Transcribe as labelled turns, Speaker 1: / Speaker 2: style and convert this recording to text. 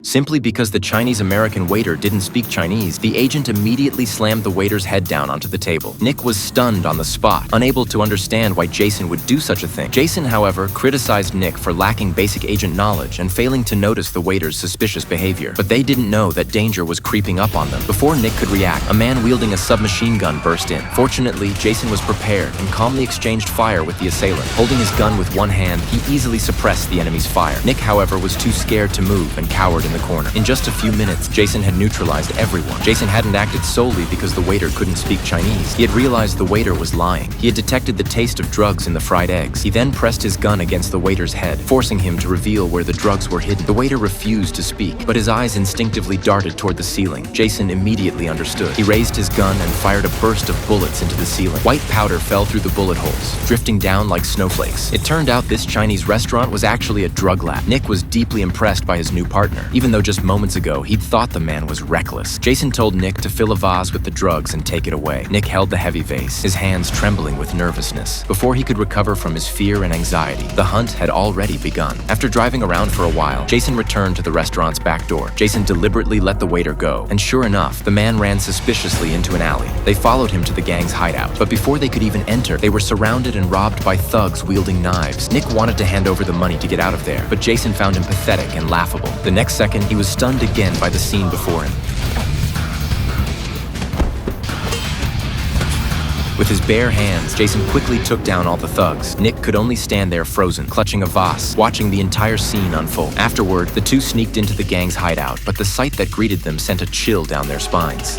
Speaker 1: Simply because the Chinese-American waiter didn't speak Chinese, the agent immediately slammed the waiter's head down onto the table. Nick was stunned on the spot, unable to understand why Jason would do such a thing. Jason, however, criticized Nick for lacking basic agent knowledge and failing to notice the waiter's suspicious behavior. But they didn't know that danger was creeping up on them. Before Nick could react, a man wielding a submachine gun burst in. Fortunately, Jason was prepared and calmly exchanged fire with the assailant. Holding his gun with one hand, he easily suppressed the enemy's fire. Nick, however, was too scared to move and cowered in the corner. In just a few minutes, Jason had neutralized everyone. Jason hadn't acted solely because the waiter couldn't speak Chinese. He had realized the waiter was lying. He had detected the taste of drugs in the fried eggs. He then pressed his gun against the waiter's head, forcing him to reveal where the drugs were hidden. The waiter refused to speak, but his eyes instinctively darted toward the ceiling. Jason immediately understood. He raised his gun and fired a burst of bullets into the ceiling. White powder fell through the bullet holes, drifting down like snowflakes. It turned out this Chinese restaurant was actually a drug lab. Nick was deeply impressed by his new partner, even though just moments ago he'd thought the man was reckless. Jason told Nick to fill a vase with the drugs and take it away. Nick held the heavy vase, his hands trembling with nervousness. Before he could recover from his fear and anxiety, the hunt had already begun. After driving around for a while, Jason returned to the restaurant's back door. Jason deliberately let the waiter go, and sure enough, the man ran suspiciously into an alley. They followed him to the gang's hideout, but before they could even enter, they were surrounded and robbed by thugs wielding knives. Nick wanted to hand over the money to get out of there, but Jason found him pathetic and laughable. The next second, he was stunned again by the scene before him. With his bare hands, Jason quickly took down all the thugs. Nick could only stand there frozen, clutching a vase, watching the entire scene unfold. Afterward, the two sneaked into the gang's hideout, but the sight that greeted them sent a chill down their spines.